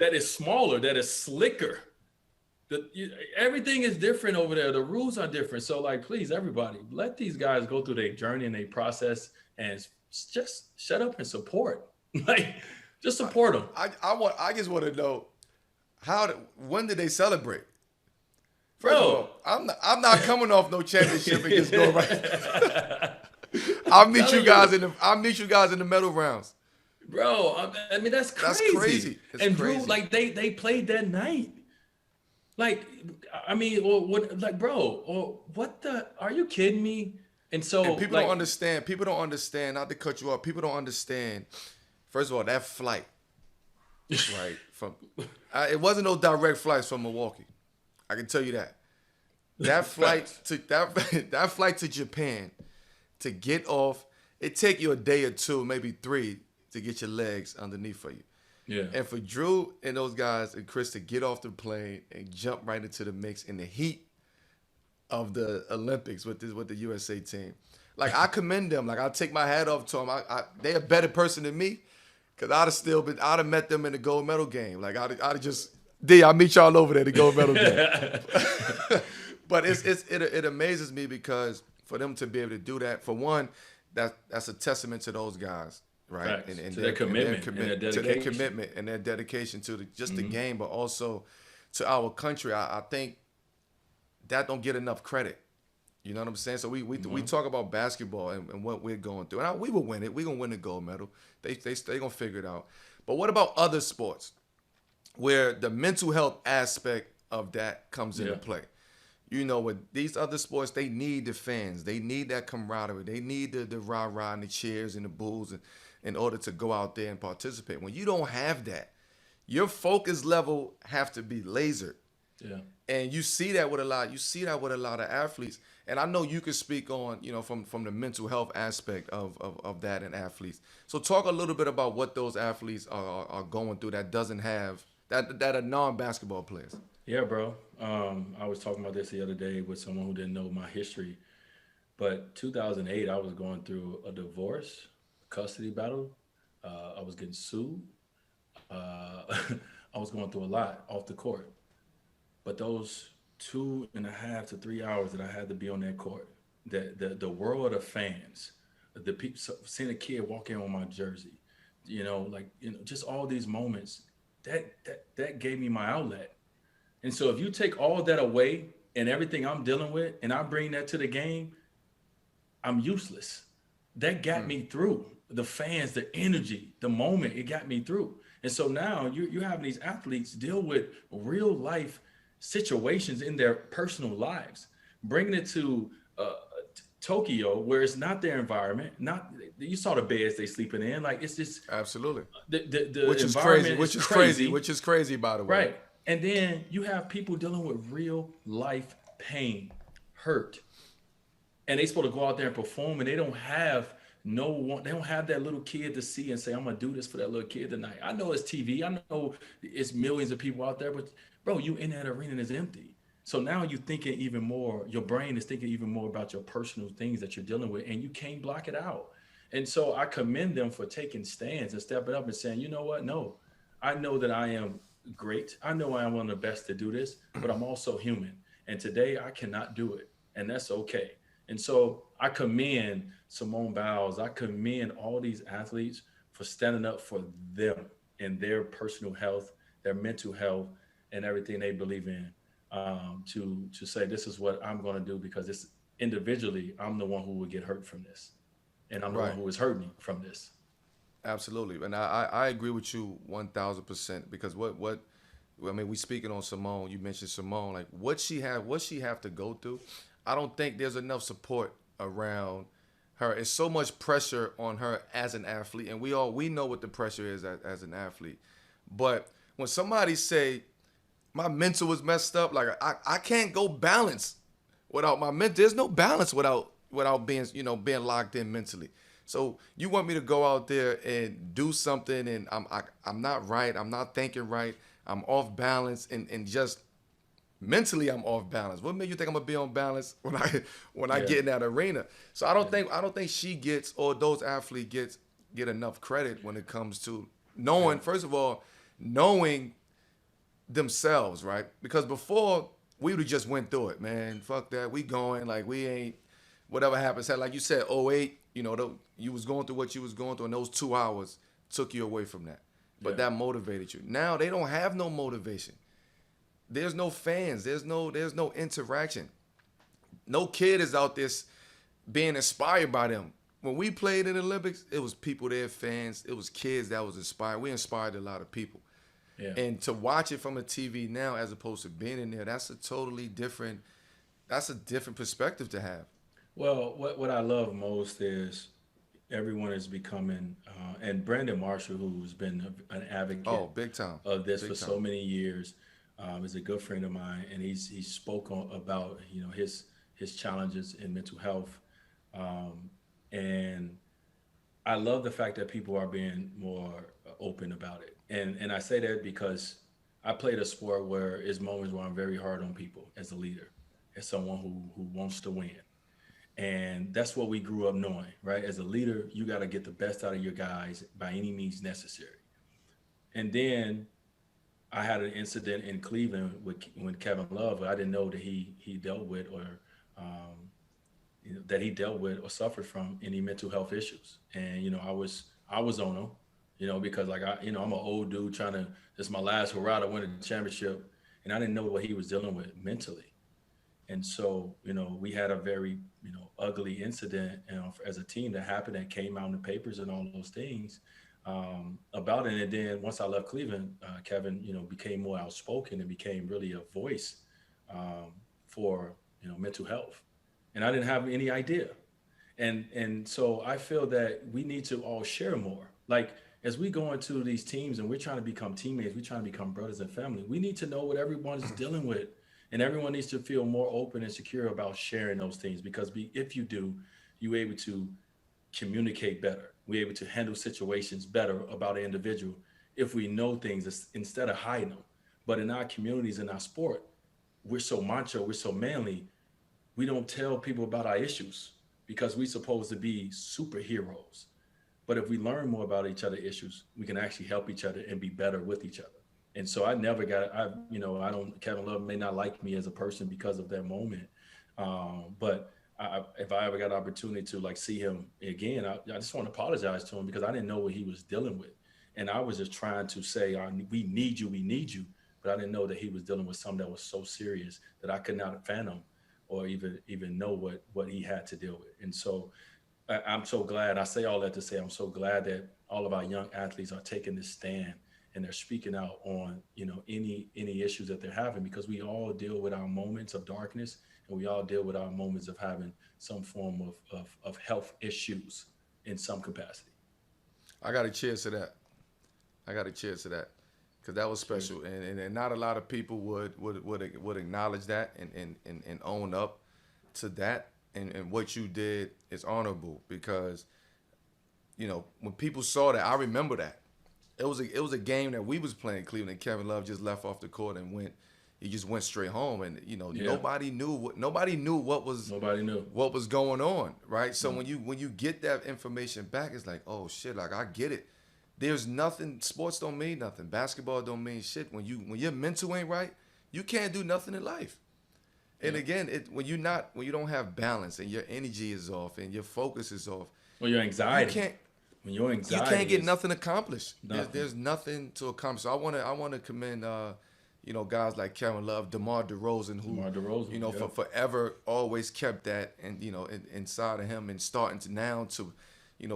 that is smaller, that is slicker. Everything is different over there. The rules are different. So, like, please, everybody, let these guys go through their journey and their process, and just shut up and support. Like, just support them. I just want to know when did they celebrate? First of all, I'm not coming off no championship and just go right. I'll meet you guys in the medal rounds. Bro, I mean, that's crazy. That's crazy. And Drew, like, they played that night. Like, I mean, or what? Like, bro, or what the? Are you kidding me? And so people don't understand. People don't understand. Not to cut you off. People don't understand. First of all, that flight right? It wasn't no direct flights from Milwaukee. I can tell you that. That flight Facts. to that flight to Japan to get off, it take you a day or two, maybe 3, to get your legs underneath for you. Yeah. And for Drew and those guys and Chris to get off the plane and jump right into the mix in the heat of the Olympics with the USA team, like I commend them. Like I take my hat off to them. They a better person than me, cause I'd have met them in the gold medal game. Like I'd have just I'll meet y'all over there the gold medal game. But it amazes me because for them to be able to do that, for one, that's a testament to those guys, right? Facts. To their commitment and their to their dedication. commitment and their dedication to the game, but also to our country. I think that don't get enough credit. You know what I'm saying? So we talk about basketball and what we're going through, and we will win it. We're gonna win the gold medal. They gonna figure it out. But what about other sports where the mental health aspect of that comes into play? You know, with these other sports, they need the fans. They need that camaraderie. They need the rah-rah and the cheers and the boos in order to go out there and participate. When you don't have that, your focus level have to be lasered. Yeah. And you see that with a lot. You see that with a lot of athletes. And I know you can speak on, from the mental health aspect of that in athletes. So talk a little bit about what those athletes are going through that doesn't have that are non-basketball players. Yeah, bro. I was talking about this the other day with someone who didn't know my history. But 2008, I was going through a divorce, custody battle. I was getting sued. I was going through a lot off the court. But those 2.5 to 3 hours that I had to be on that court, the world of fans, the people, seeing a kid walk in on my jersey, just all these moments, that gave me my outlet. And so if you take all that away and everything I'm dealing with, and I bring that to the game, I'm useless. That got me through. The fans, the energy, the moment, it got me through. And so now you're having these athletes deal with real life situations in their personal lives, bringing it to Tokyo, where it's not their environment. Not you saw the beds they sleeping in. Like it's just absolutely the which is environment crazy. Which is crazy, by the way. Right. And then you have people dealing with real life pain, hurt, and they supposed to go out there and perform, and they don't have no one. They don't have that little kid to see and say, "I'm gonna do this for that little kid tonight." I know it's TV. I know it's millions of people out there, but bro, you in that arena and it's empty. So now you're thinking even more. Your brain is thinking even more about your personal things that you're dealing with, and you can't block it out. And so I commend them for taking stands and stepping up and saying, "You know what? No, I know that I am great. I know I am one of the best to do this, but I'm also human. And today I cannot do it. And that's okay." And so I commend Simone Biles. I commend all these athletes for standing up for them and their personal health, their mental health, and everything they believe in, to say, this is what I'm going to do, because this individually, I'm the one who would get hurt from this. And I'm the one who is hurting from this. Absolutely, and I agree with you 1,000%, because we speaking on Simone. You mentioned Simone, like what she have to go through. I don't think there's enough support around her. It's so much pressure on her as an athlete, and we know what the pressure is as an athlete. But when somebody say my mental is messed up, like I can't go balance without my mental. There's no balance without being locked in mentally. So you want me to go out there and do something, and I'm not right. I'm not thinking right. I'm off balance, and just mentally I'm off balance. What made you think I'm gonna be on balance when I get in that arena? So I don't think she gets, or those athletes get enough credit when it comes to knowing, first of all, knowing themselves, right? Because before we would have just went through it, man. Fuck that. We going, like we ain't, whatever happens. Like you said, '08, you was going through what you was going through, and those 2 hours took you away from that. But that motivated you. Now they don't have no motivation. There's no fans. There's no interaction. No kid is out there being inspired by them. When we played in the Olympics, it was people there, fans. It was kids that was inspired. We inspired a lot of people. Yeah. And to watch it from a TV now, as opposed to being in there, that's a different perspective to have. Well, what I love most is everyone is becoming, and Brandon Marshall, who's been an Oh, advocate big time. of this for Big so time. many years, is a good friend of mine, and he spoke about his challenges in mental health, um, and I love the fact that people are being more open about it, and I say that because I played a sport where it's moments where I'm very hard on people as a leader, as someone who wants to win, and that's what we grew up knowing, right? As a leader, you got to get the best out of your guys by any means necessary. And then I had an incident in Cleveland with when Kevin Love. I didn't know that he dealt with or um, that he dealt with or suffered from any mental health issues. And I was on him, because like I'm an old dude trying to. This is my last hurrah to win a championship, and I didn't know what he was dealing with mentally. And so, we had a very, ugly incident, as a team that happened that came out in the papers and all those things about it. And then once I left Cleveland, Kevin, became more outspoken and became really a voice um, for, mental health. And I didn't have any idea. And so I feel that we need to all share more. Like as we go into these teams and we're trying to become teammates, we're trying to become brothers and family. We need to know what everyone is dealing with, and everyone needs to feel more open and secure about sharing those things. Because if you do, you're able to communicate better. We're able to handle situations better about an individual if we know things instead of hiding them. But in our communities, in our sport, we're so macho, we're so manly, we don't tell people about our issues because we're supposed to be superheroes. But if we learn more about each other's issues, we can actually help each other and be better with each other. And so I never got, I don't, Kevin Love may not like me as a person because of that moment. But if I ever got an opportunity to like see him again, I just want to apologize to him because I didn't know what he was dealing with. And I was just trying to say, we need you, we need you. But I didn't know that he was dealing with something that was so serious that I could not fathom or even know what he had to deal with. And so I'm so glad. I say all that to say I'm so glad that all of our young athletes are taking this stand and they're speaking out on any issues that they're having, because we all deal with our moments of darkness and we all deal with our moments of having some form of health issues in some capacity. I got a cheers to that. I got a cheers to that because that was special, and not a lot of people would acknowledge that and own up to that, and what you did is honorable because when people saw that, I remember that it was a game that we was playing Cleveland. Kevin Love just left off the court and went. He just went straight home, and Yeah. nobody knew what was Nobody knew. what was going on, right? So when you get that information back, it's like, oh shit, like I get it. There's nothing. Sports don't mean nothing. Basketball don't mean shit. When your mental ain't right, you can't do nothing in life. And Yeah. again, when you don't have balance and your energy is off and your focus is off, Well, your you anxiety. can't When your you anxiety can't get is nothing accomplished. There's, nothing. there's nothing to accomplish. So I wanna commend guys like Kevin Love, DeMar DeRozan, who DeMar DeRozan. Yeah. for forever always kept that and inside of him, and starting to now to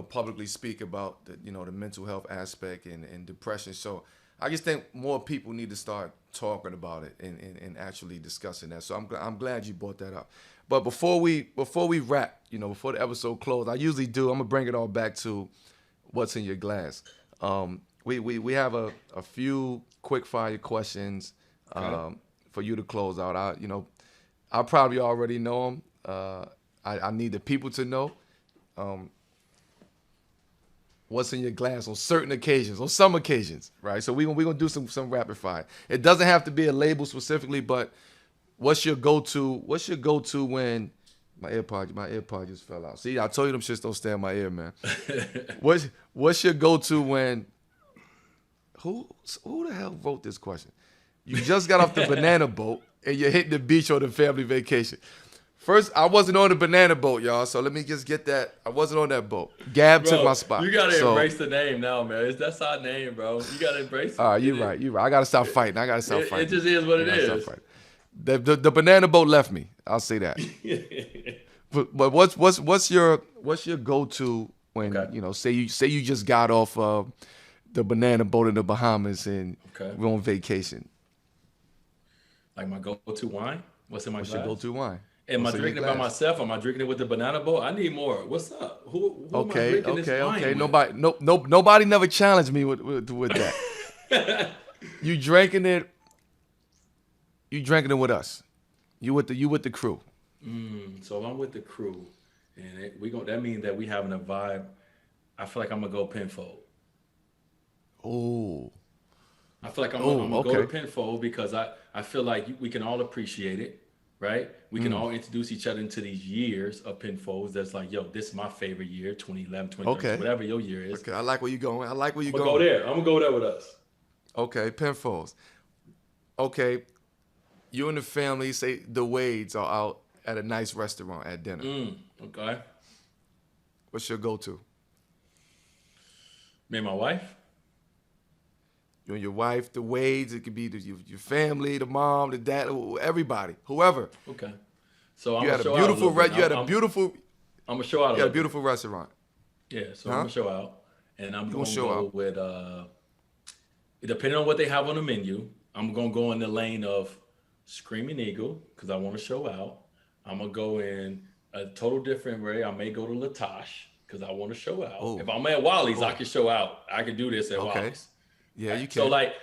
publicly speak about the mental health aspect and depression. So I just think more people need to start talking about it and actually discussing that. So I'm glad you brought that up. But before we wrap, before the episode closes, I usually do. I'm gonna bring it all back to what's in your glass. We have a few quick fire questions Okay. for you to close out. I probably already know them. I need the people to know what's in your glass on certain occasions, on some occasions, right? So we're gonna do some rapid fire. It doesn't have to be a label specifically, but what's your go-to? What's your go-to when my AirPod just fell out? See, I told you them shits don't stay in my ear, man. What's your go-to when who the hell wrote this question? You just got off the banana boat and you're hitting the beach on a family vacation. First, I wasn't on the banana boat, y'all. So let me just get that. I wasn't on that boat. Gab took my spot. You gotta So, embrace the name now, man. That's our name, bro. You gotta embrace it. all right, you're right. I gotta stop fighting. It just is what I it gotta stop is. fighting. The banana boat left me. I'll say that. But what's your go-to when Okay. say you just got off the banana boat in the Bahamas and Okay. we're on vacation? Like my go-to wine. What's in my What's glass? your go-to wine? Am I What's in your drinking it by glass? myself? Am I drinking it with the banana boat? I need more. What's up? Who am I Okay, drinking this okay, wine okay. with? Nobody never challenged me with that. You drinking it? You drinking it with us? You with the crew? So I'm with the crew, and that means that we having a vibe. I feel like I'm gonna go Penfold. Oh, I feel like I'm oh, gonna go to okay. Penfold because I feel like we can all appreciate it, right? We can Mm, all introduce each other into these years of Penfolds. That's like, yo, this is my favorite year, 2011, 2013, okay, whatever your year is. okay. I like where you going. I like where you I'm gonna go going. there. I'm gonna go there with us. Okay, Penfolds. Okay, you and the family say the Wades are out at a nice restaurant at dinner. Okay. What's your go-to? Me and my wife. You and your wife, the Wades. It could be your family, the mom, the dad, everybody, whoever. Okay. So I'm You gonna had a show out a beautiful little bit. you had a beautiful I'm gonna show out a you had a little bit. beautiful restaurant. Yeah. So I'm Huh? gonna show out, and I'm You gonna gonna show go out? with depending on what they have on the menu. I'm gonna go in the lane of Screaming Eagle because I want to show out. I'm gonna go in a total different way. I may go to Latash because I want to show out. Oh, If I'm at Wally's, I oh, can show out. I can do this at okay. Wally's. Yeah, you So can. like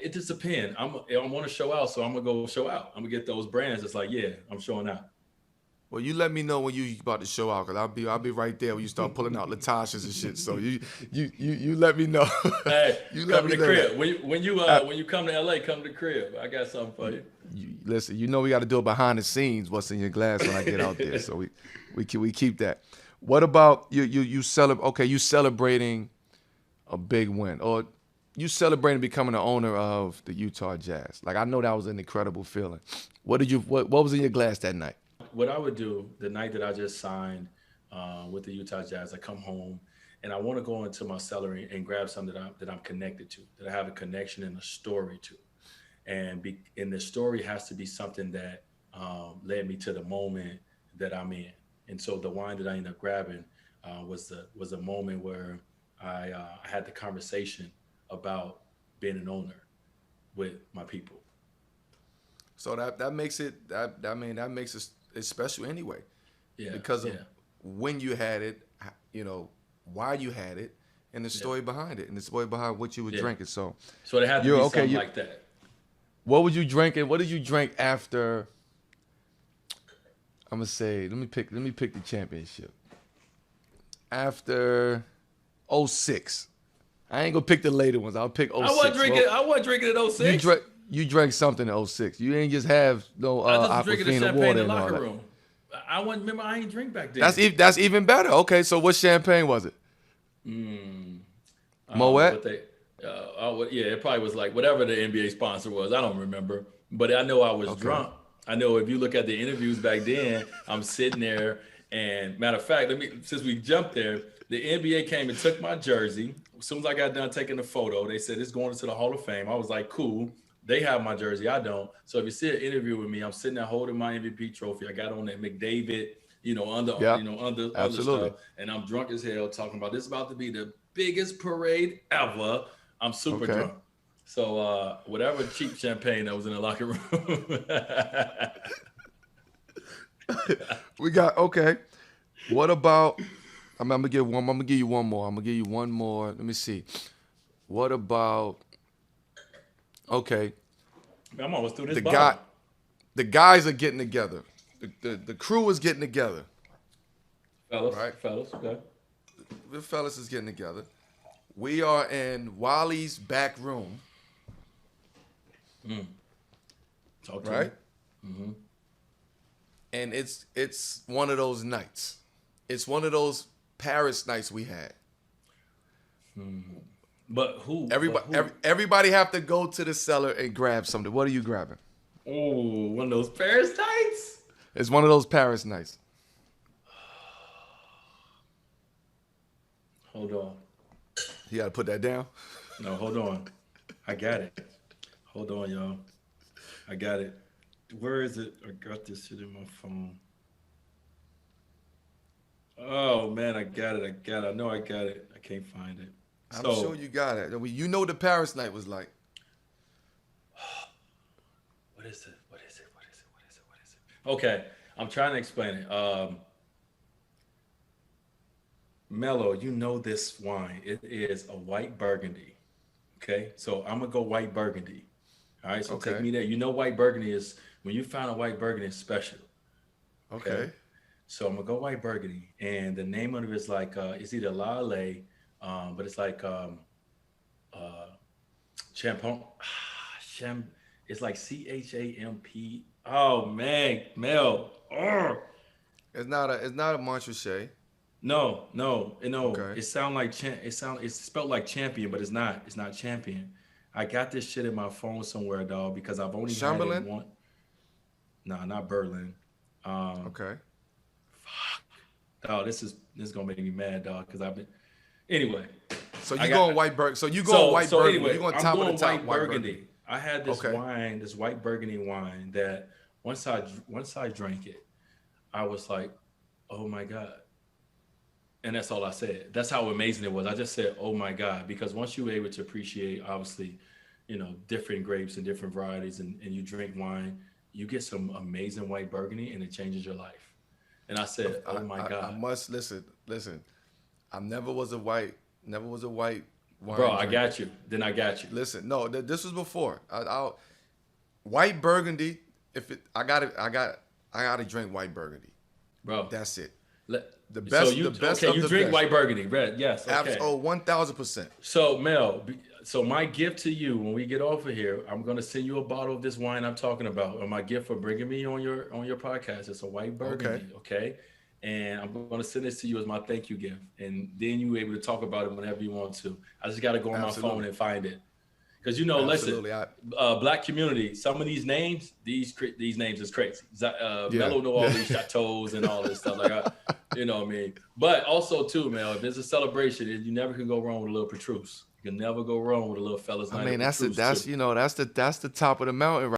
it just depends. I want to show out, so I'm gonna go show out. I'm gonna get those brands. It's like, yeah, I'm showing out. Well, you let me know when you about to show out, cause I'll be right there when you start pulling out Latasha's and shit. So you let me know. Hey, You let come me to the know crib. that. When you come to LA, come to the crib. I got something for you. Listen, you know we got to do it behind the scenes. What's in your glass when I get out there? So we keep that. What about you celebrate? Okay, you celebrating a big win, or you celebrating becoming the owner of the Utah Jazz? Like I know that was an incredible feeling. What was in your glass that night? What I would do the night that I just signed with the Utah Jazz, I come home and I want to go into my cellar and grab something that I'm connected to, that I have a connection and a story to, and the story has to be something that led me to the moment that I'm in. And so the wine that I ended up grabbing was a moment where I had the conversation about being an owner with my people. So that makes it that makes it special anyway, Yeah, because of yeah, when you had it, why you had it, and the yeah, story behind it, and the story behind what you were yeah. drinking. So So it had to you're be okay. something like that. What was you drinking? What did you drink after? I'm gonna say, let me pick the championship. After '06. I ain't gonna pick the later ones. I'll pick '06. I wasn't drinking at You '06. drank you drank something in '06. You ain't just have no I just was drinking the Aquafina champagne water in the and all locker that. room. I wasn't remember. I ain't drink back then. That's even better. Okay, so what champagne was it? I don't know Moet? what they. Yeah, it probably was like whatever the NBA sponsor was. I don't remember, but I know I was Okay. drunk. I know if you look at the interviews back then, I'm sitting there, and matter of fact, since we jumped there, the NBA came and took my jersey. As soon as I got done taking the photo, they said it's going into the Hall of Fame. I was like, cool. They have my jersey, I don't. So if you see an interview with me, I'm sitting there holding my MVP trophy. I got on that McDavid, Yeah, under absolutely. stuff, and I'm drunk as hell talking about this is about to be the biggest parade ever. I'm super Okay. drunk. So whatever cheap champagne that was in the locker room. We got okay. What about? I'm gonna give one. I'm gonna give you one more. I'm gonna give you one more. Let me see. What about? Okay, I'm almost through this the bottle. the guys are getting together. The crew is getting together. Right. Fellas, okay. The fellas is getting together. We are in Wally's back room. Talk to Right. me. And it's one of those nights. It's one of those Paris nights we had. But who? Everybody have to go to the cellar and grab something. What are you grabbing? Oh, one of those Paris nights. It's one of those Paris nights. Hold on. You got to put that down. No, hold on. I got it. Hold on, y'all. I got it. Where is it? I got this shit in my phone. Oh man, I got it. I know I got it. I can't find it. I'm sure you got it. You know what the Paris night was like. What is it? Okay. I'm trying to explain it. Melo, you know this wine. It is a white burgundy. Okay, so I'm gonna go white burgundy. All right, so take Okay. me there. You know, white burgundy is when you find a white burgundy, it's special. Okay, Okay. so I'm gonna go white burgundy, and the name of it is like it's either Lale, but it's like uh, Champon. Cham. It's like CHAMP. Oh man, Mel. Ugh. It's not a Montrachet. No, no, no. Okay. It sound like it's spelled like champion, but it's not. It's not champion. I got this shit in my phone somewhere, dog, because I've only had it Chamberlain. one. Nah, not Berlin. Um, Okay. dog, this is gonna make me mad, dog, because I've been. Anyway, So I you got going white burgundy. So you going so white so burgundy. anyway. You going I'm top of the going top white white burgundy. burgundy. I had this Okay. wine, this white burgundy wine that once I drank it, I was like, oh my god. And that's all I said. That's how amazing it was. I just said, "Oh my God," because once you're able to appreciate, obviously, different grapes and different varieties, and you drink wine, you get some amazing white burgundy, and it changes your life. And I said, I, "Oh my I God, must listen. Listen. I never was a white bro, wine I drinker. got you." Then I got you, Listen, no, this was before. White burgundy. If it, I got to drink white burgundy. bro. That's it. Let, The so best, the you best okay? of You the drink best. white burgundy, red? Yes, okay. 1000%. So Mel, so my gift to you when we get off of here, I'm gonna send you a bottle of this wine I'm talking about, or my gift for bringing me on your podcast. It's a white Okay. burgundy, okay? And I'm gonna send this to you as my thank you gift, and then you able to talk about it whenever you want to. I just gotta go on my phone Absolutely. and find it, because listen, Absolutely. black community, some of these names, these names is crazy. Yeah. Mello know all Yeah. these chateaus and all this stuff like you know what I mean. But also too, Mel, if there's a celebration, you never can go wrong with a little Petrus. You can never go wrong with a little fella's I night mean, of Petrus that's too. that's the top of the mountain